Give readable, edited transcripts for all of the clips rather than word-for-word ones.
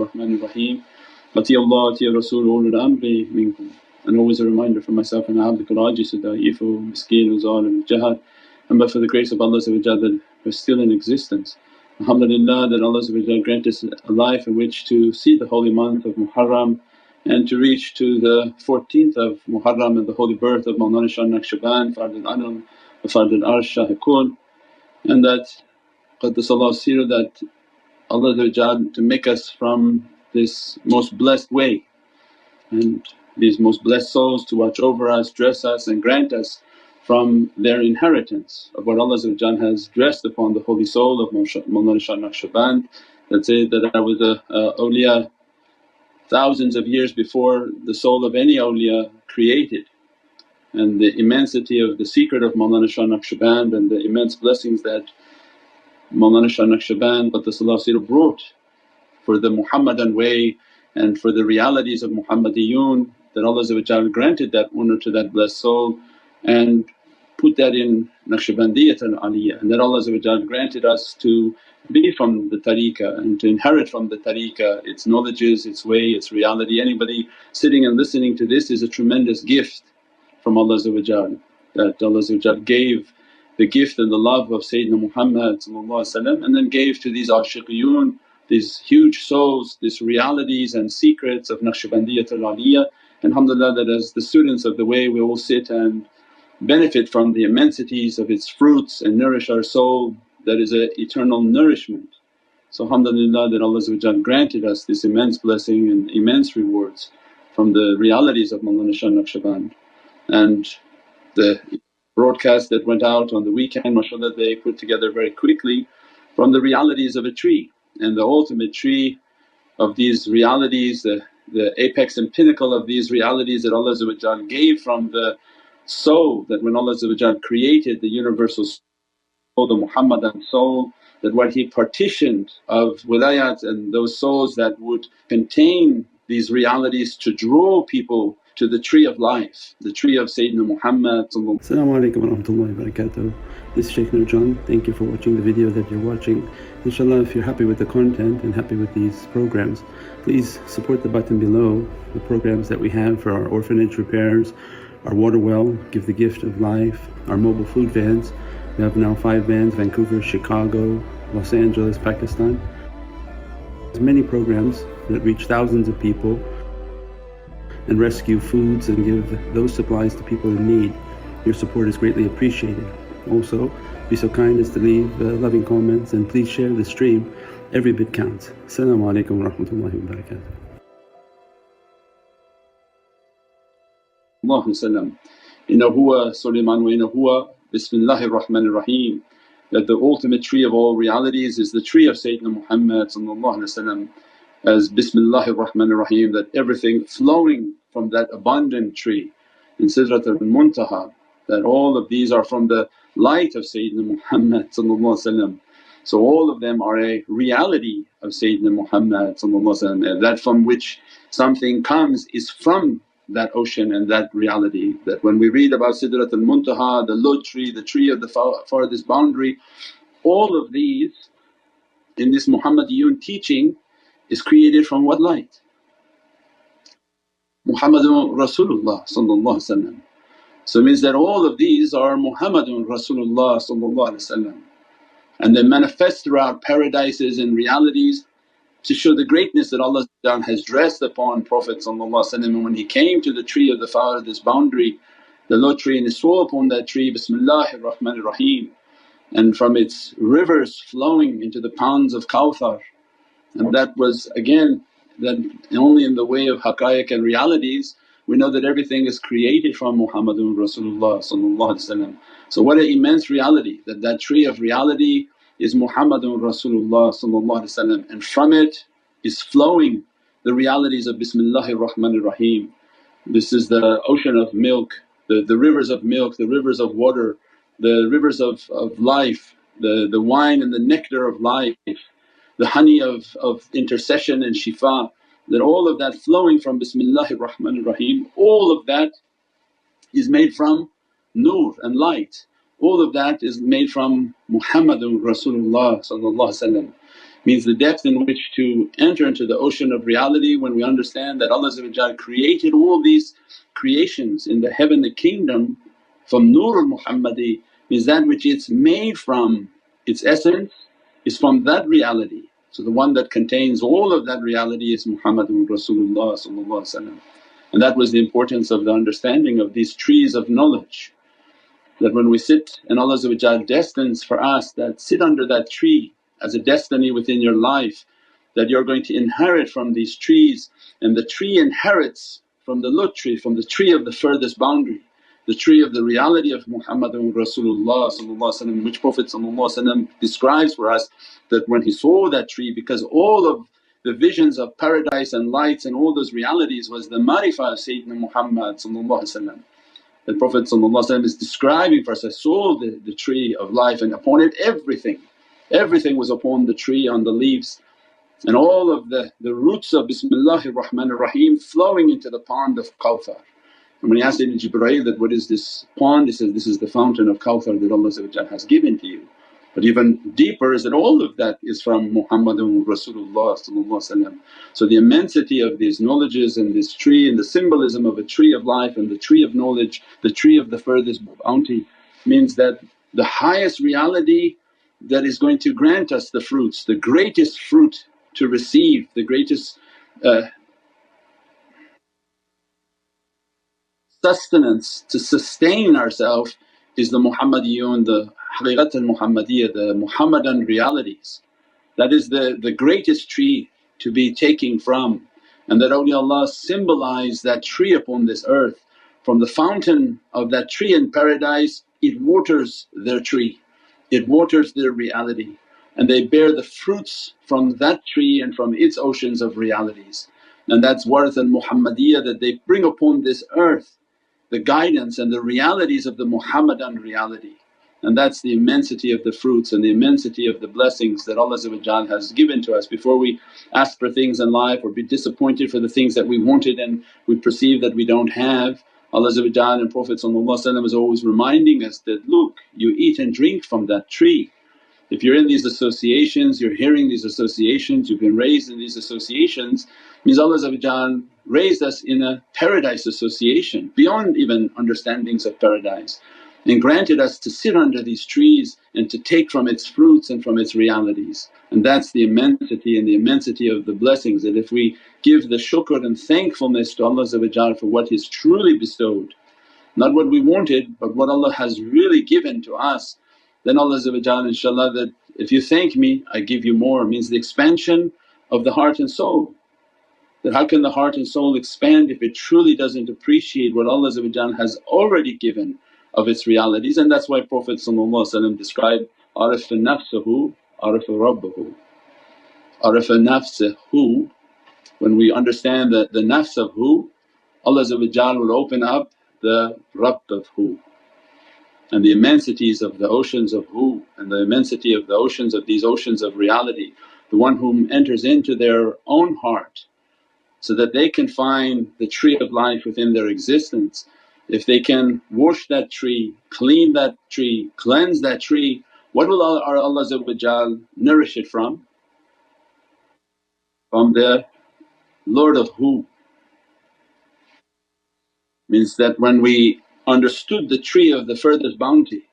Rahmanir Rahim. Ati Allah, Ati Rasul, ulul amri minkum. And always a reminder for myself and Abdul Ajiz, Da'ifu, Miskeen, Zalim, Jahad. And but for the grace of Allah that we're still in existence. Alhamdulillah that Allah grant us a life in which to see the holy month of Muharram and to reach to the 14th of Muharram and the holy birth of Mawlana Shah Naqshband, Fard al-Alam wa Fard al-Arsh Shah-e-Kul. And that Qaddasallahu Sirah, that Allah to make us from this most blessed way and these most blessed souls to watch over us, dress us and grant us from their inheritance of what Allah has dressed upon the holy soul of Mawlana Shah Naqshband, that say that I was a awliya thousands of years before the soul of any awliya created. And the immensity of the secret of Mawlana Shah Naqshband and the immense blessings that Mawlana Shah Naqshband Qaddasallahu Sirruh brought for the Muhammadan way and for the realities of Muhammadiyun, that Allah granted that honour to that blessed soul and put that in Naqshbandiyat al-Aliyah, and that Allah granted us to be from the tariqah and to inherit from the tariqah its knowledges, its way, its reality. Anybody sitting and listening to this is a tremendous gift from Allah, that Allah gave the gift and the love of Sayyidina Muhammad and then gave to these ashiqiyun, these huge souls, these realities and secrets of Naqshbandiyat al-Aliyah. And alhamdulillah that as the students of the way we all sit and benefit from the immensities of its fruits and nourish our soul, that is an eternal nourishment. So alhamdulillah that Allah granted us this immense blessing and immense rewards from the realities of Mawlana Shah Naqshband. And the broadcast that went out on the weekend, mashallah, they put together very quickly from the realities of a tree, and the ultimate tree of these realities, the apex and pinnacle of these realities that Allah gave from the soul, that when Allah created the universal soul, the Muhammadan soul, that what He partitioned of wilayat and those souls that would contain these realities to draw people to the tree of life, the tree of Sayyidina Muhammad. As-salamu alaykum wa rahmatullahi wa barakatuh. This is Shaykh Nurjan. Thank you for watching the video that you're watching. Inshallah, if you're happy with the content and happy with these programs, please support the button below, the programs that we have for our orphanage repairs, our water well, Give the Gift of Life, our mobile food vans. We have now 5 vans: Vancouver, Chicago, Los Angeles, Pakistan. There's many programs that reach thousands of people and rescue foods and give those supplies to people in need. Your support is greatly appreciated. Also, be so kind as to leave loving comments and please share the stream. Every bit counts. As-salamu alaykum wa rahmatullahi wa barakatuh. Allahumma sallam. Inna huwa Sulaiman wa inna huwa Bismillahir Rahmanir Rahim. That the ultimate tree of all realities is the tree of Sayyidina Muhammad, as Bismillahir Rahmanir Rahim, that everything flowing from that abundant tree in Sidratul Muntaha, that all of these are from the light of Sayyidina Muhammad. So all of them are a reality of Sayyidina Muhammad, that from which something comes is from that ocean and that reality. That when we read about Sidratul Muntaha, the Lote Tree, the tree of the farthest boundary, all of these in this Muhammadiyun teaching is created from what light? Muhammadun Rasulullah. So it means that all of these are Muhammadun Rasulullah, and they manifest throughout paradises and realities to show the greatness that Allah has dressed upon Prophet. And when he came to the tree of the farthest boundary, the Lote Tree, and he swore upon that tree, Bismillahir Rahmanir Rahim, and from its rivers flowing into the ponds of Kawthar. And that was again that only in the way of haqqaiq and realities we know that everything is created from Muhammadun Rasulullah. So what an immense reality, that that tree of reality is Muhammadun Rasulullah, and from it is flowing the realities of Bismillahir Rahmanir Rahim. This is the ocean of milk, the rivers of milk, the rivers of water, the rivers of life, the wine and the nectar of life, the honey of intercession and shifa, that all of that flowing from Bismillahir Rahmanir Rahim, all of that is made from nur and light, all of that is made from Muhammadun Rasulullah. means the depth in which to enter into the ocean of reality when we understand that Allah created all these creations in the heavenly kingdom from Nurul Muhammadi, means that which it's made from, its essence is from that reality. So the one that contains all of that reality is Muhammadun Rasulullah. And that was the importance of the understanding of these trees of knowledge, that when we sit and Allah destines for us that sit under that tree as a destiny within your life, that you're going to inherit from these trees, and the tree inherits from the Lote tree, from the tree of the furthest boundary, the tree of the reality of Muhammadun Rasulullah, which Prophet describes for us that when he saw that tree, because all of the visions of paradise and lights and all those realities was the marifah of Sayyidina Muhammad. The Prophet is describing for us, I saw the tree of life and upon it everything was upon the tree, on the leaves, and all of the roots of Bismillahir Rahmanir Rahim flowing into the pond of Kawthar. And when he asked Ibn Jibreel that, what is this pond? He says, this is the fountain of Kawthar that Allah has given to you. But even deeper is that all of that is from Muhammadun Rasulullah. So the immensity of these knowledges and this tree and the symbolism of a tree of life and the tree of knowledge, the tree of the furthest bounty, means that the highest reality that is going to grant us the fruits, the greatest fruit to receive, the greatest sustenance to sustain ourselves is the Muhammadiyun, the Haqiqat al-Muhammadiyya, the Muhammadan realities. That is the greatest tree to be taking from, and that awliyaullah symbolize that tree upon this earth. From the fountain of that tree in paradise, it waters their tree, it waters their reality, and they bear the fruits from that tree and from its oceans of realities. And that's Warith al-Muhammadiyya, that they bring upon this earth the guidance and the realities of the Muhammadan reality. And that's the immensity of the fruits and the immensity of the blessings that Allah has given to us. Before we ask for things in life or be disappointed for the things that we wanted and we perceive that we don't have, Allah and Prophet is always reminding us that, look, you eat and drink from that tree. If you're in these associations, you're hearing these associations, you've been raised in these associations, means Allah raised us in a paradise association beyond even understandings of paradise, and granted us to sit under these trees and to take from its fruits and from its realities. And that's the immensity and the immensity of the blessings, that if we give the shukr and thankfulness to Allah for what He's truly bestowed, not what we wanted but what Allah has really given to us, then Allah inshaAllah that, if you thank me I give you more, means the expansion of the heart and soul. That how can the heart and soul expand if it truly doesn't appreciate what Allah has already given of its realities. And that's why Prophet described, Arafa nafsahu arafa rabbahu. Arafa nafsahu, when we understand the nafs of who, Allah will open up the Rabb of who, and the immensities of the oceans of who, and the immensity of the oceans of these oceans of reality. The one whom enters into their own heart so that they can find the tree of life within their existence. If they can wash that tree, clean that tree, cleanse that tree, what will Allah nourish it from? From the Lord of who. Means that when we understood the tree of the furthest bounty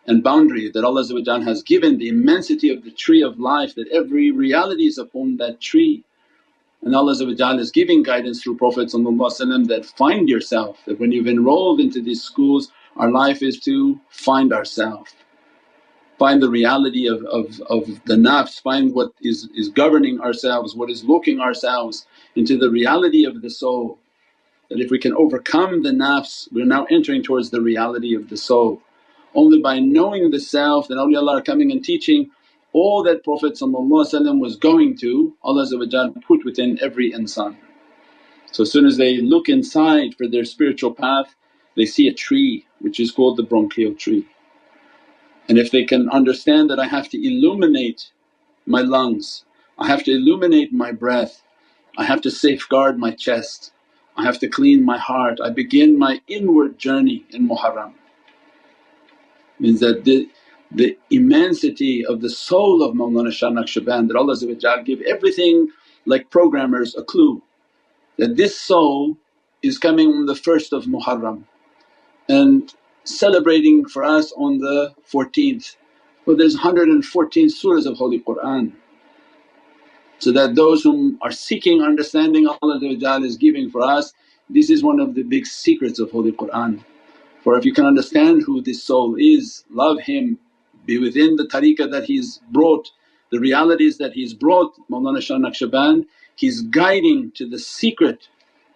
and boundary that Allah has given, the immensity of the tree of life, that every reality is upon that tree. And Allah is giving guidance through Prophet that find yourself, that when you've enrolled into these schools, our life is to find ourself, find the reality of the nafs, find what is governing ourselves, what is looking ourselves into the reality of the soul. That if we can overcome the nafs, we're now entering towards the reality of the soul. Only by knowing the self that awliyaullah are coming and teaching all that Prophet was going to, Allah put within every insan. So as soon as they look inside for their spiritual path, they see a tree which is called the bronchial tree. And if they can understand that I have to illuminate my lungs, I have to illuminate my breath, I have to safeguard my chest, I have to clean my heart, I begin my inward journey in Muharram. Means that the immensity of the soul of Mawlana Shah Naqshband, that Allah give everything like programmers a clue that this soul is coming on the 1st of Muharram and celebrating for us on the 14th. Well, there's 114 surahs of Holy Qur'an, so that those whom are seeking understanding Allah is giving for us. This is one of the big secrets of Holy Qur'an. For if you can understand who this soul is, love him, be within the tariqah that he's brought, the realities that he's brought, Mawlana Shah Naqshband, he's guiding to the secret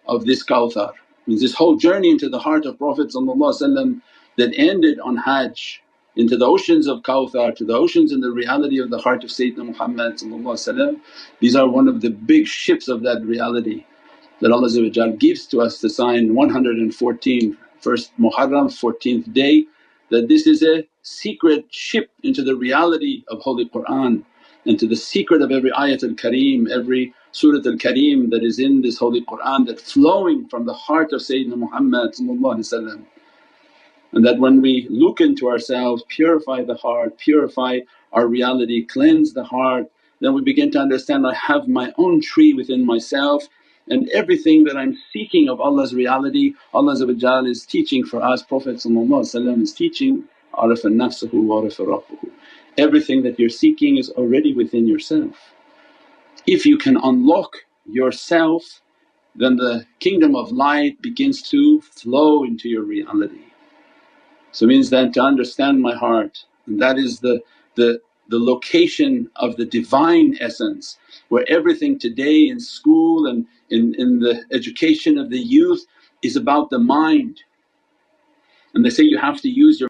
of this Kawthar. Means this whole journey into the heart of Prophet that ended on Hajj, into the oceans of Kawthar, to the oceans in the reality of the heart of Sayyidina Muhammad. These are one of the big ships of that reality that Allah gives to us to sign 114, 1st Muharram, 14th day, that this is a secret ship into the reality of Holy Qur'an and to the secret of every ayatul kareem, every suratul kareem that is in this Holy Qur'an, that flowing from the heart of Sayyidina Muhammad. And that when we look into ourselves, purify the heart, purify our reality, cleanse the heart, then we begin to understand, I have my own tree within myself, and everything that I'm seeking of Allah's reality, Allah is teaching for us, Prophet is teaching, arafa nafsuhu wa arafa rabbuhu. Everything that you're seeking is already within yourself. If you can unlock yourself, then the kingdom of light begins to flow into your reality. So it means that to understand my heart, and that is the location of the Divine essence, where everything today in school and in the education of the youth is about the mind. And they say you have to use your